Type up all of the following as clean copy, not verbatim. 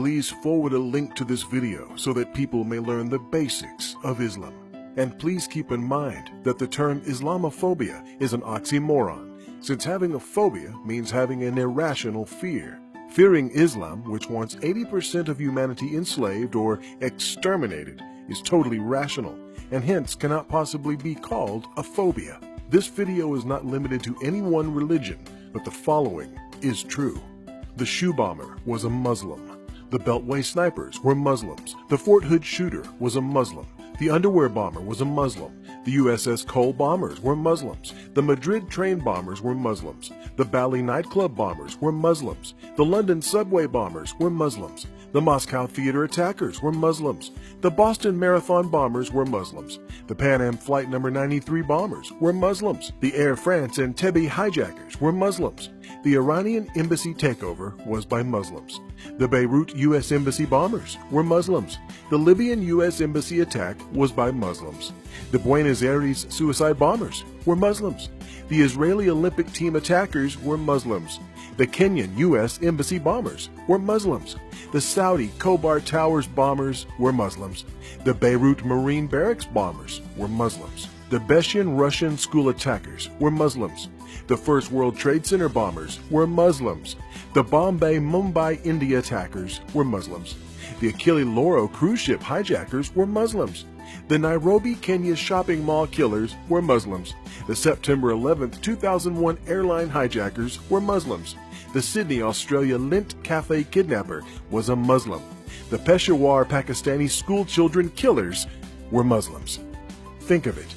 please forward a link to this video so that people may learn the basics of Islam. And please keep in mind that the term Islamophobia is an oxymoron, since having a phobia means having an irrational fear. Fearing Islam, which wants 80% of humanity enslaved or exterminated, is totally rational, and hence cannot possibly be called a phobia. This video is not limited to any one religion, but the following is true. The shoe bomber was a Muslim. The Beltway snipers were Muslims. The Fort Hood shooter was a Muslim. The underwear bomber was a Muslim. The USS Cole bombers were Muslims. The Madrid train bombers were Muslims. The Bali nightclub bombers were Muslims. The London subway bombers were Muslims. The Moscow theater attackers were Muslims. The Boston Marathon bombers were Muslims. The Pan Am Flight number 93 bombers were Muslims. The Air France Entebbe hijackers were Muslims. The Iranian embassy takeover was by Muslims. The Beirut U.S. Embassy bombers were Muslims. The Libyan U.S. Embassy attack was by Muslims. The Buenos Aires suicide bombers were Muslims. The Israeli Olympic team attackers were Muslims. The Kenyan U.S. Embassy bombers were Muslims. The Saudi Khobar Towers bombers were Muslims. The Beirut Marine Barracks bombers were Muslims. The Beshian Russian school attackers were Muslims. The First World Trade Center bombers were Muslims. The Bombay Mumbai India attackers were Muslims. The Achille Lauro cruise ship hijackers were Muslims. The Nairobi, Kenya shopping mall killers were Muslims. The September 11, 2001 airline hijackers were Muslims. The Sydney, Australia Lint Cafe kidnapper was a Muslim. The Peshawar Pakistani school children killers were Muslims. Think of it.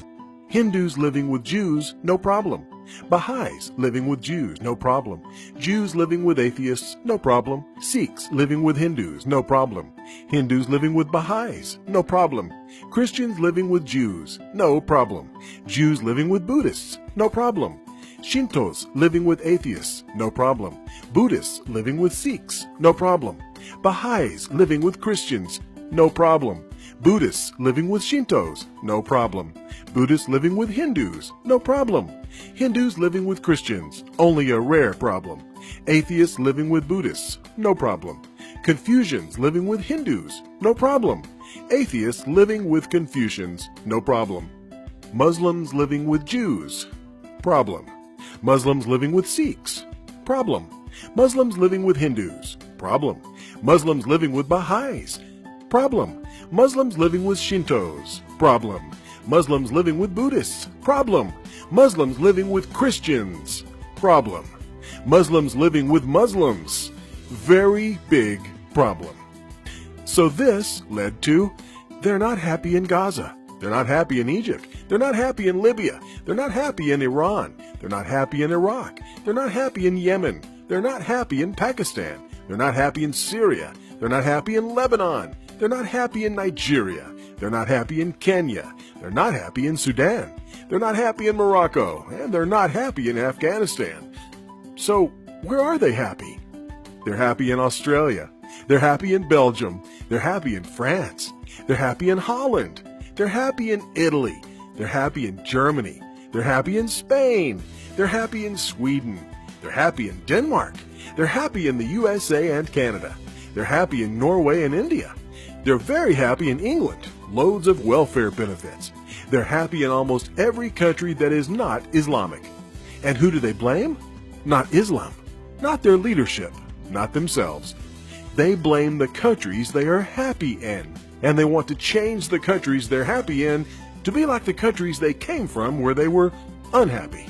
Hindus living with Jews, no problem. Baha'is living with Jews, no problem. Jews living with atheists, no problem. Sikhs living with Hindus, no problem. Hindus living with Baha'is, no problem. Christians living with Jews, no problem. Jews living with Buddhists, no problem. Shintos living with atheists, no problem. Buddhists living with Sikhs, no problem. Baha'is living with Christians, no problem. Buddhists living with Shintos, no problem. Buddhists living with Hindus, no problem. Hindus living with Christians, only a rare problem. Atheists living with Buddhists, no problem. Confucians living with Hindus, no problem. Atheists living with Confucians, no problem. Muslims living with Jews, problem. Muslims living with Sikhs, problem. Muslims living with Hindus, problem. Muslims living with Baha'is, problem. Muslims living with Shintos, problem. Muslims living with Buddhists, problem. Muslims living with Christians, problem. Muslims living with Muslims, very big problem. So this led to, they're not happy in Gaza. They're not happy in Egypt. They're not happy in Libya. They're not happy in Iran. They're not happy in Iraq. They're not happy in Yemen. They're not happy in Pakistan. They're not happy in Syria. They're not happy in Lebanon. They're not happy in Nigeria. They're not happy in Kenya. They're not happy in Sudan. They're not happy in Morocco. And they're not happy in Afghanistan. So, where are they happy? They're happy in Australia. They're happy in Belgium. They're happy in France. They're happy in Holland. They're happy in Italy. They're happy in Germany. They're happy in Spain. They're happy in Sweden. They're happy in Denmark. They're happy in the USA and Canada. They're happy in Norway and India. They're very happy in England. Loads of welfare benefits. They're happy in almost every country that is not Islamic. And who do they blame? Not Islam. Not their leadership. Not themselves. They blame the countries they are happy in. And they want to change the countries they're happy in to be like the countries they came from where they were unhappy.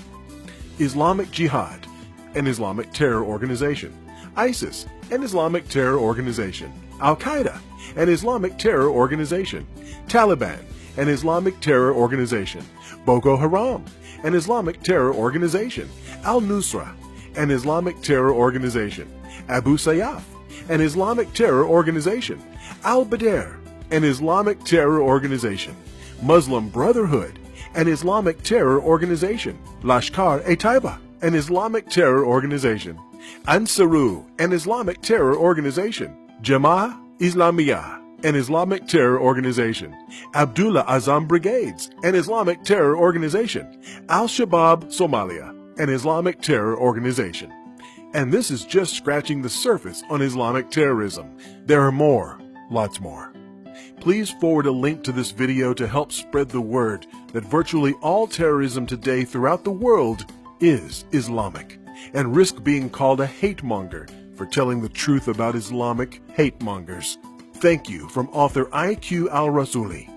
Islamic Jihad, an Islamic terror organization. ISIS, an Islamic terror organization. Al-Qaeda, an Islamic terror organization. Taliban, an Islamic terror organization. Boko Haram, an Islamic terror organization. Al-Nusra, an Islamic terror organization. Abu Sayyaf, an Islamic terror organization. Al-Badr, an Islamic terror organization. Muslim Brotherhood, an Islamic terror organization. Lashkar-e-Taiba, an Islamic terror organization. Ansaru, an Islamic terror organization. Jama'ah Islamiyah, an Islamic terror organization. Abdullah Azam Brigades, an Islamic terror organization. Al-Shabaab Somalia, an Islamic terror organization. And this is just scratching the surface on Islamic terrorism. There are more, lots more. Please forward a link to this video to help spread the word that virtually all terrorism today throughout the world is Islamic, and risk being called a hate monger for telling the truth about Islamic hate mongers. Thank you from author IQ Al-Rasuli.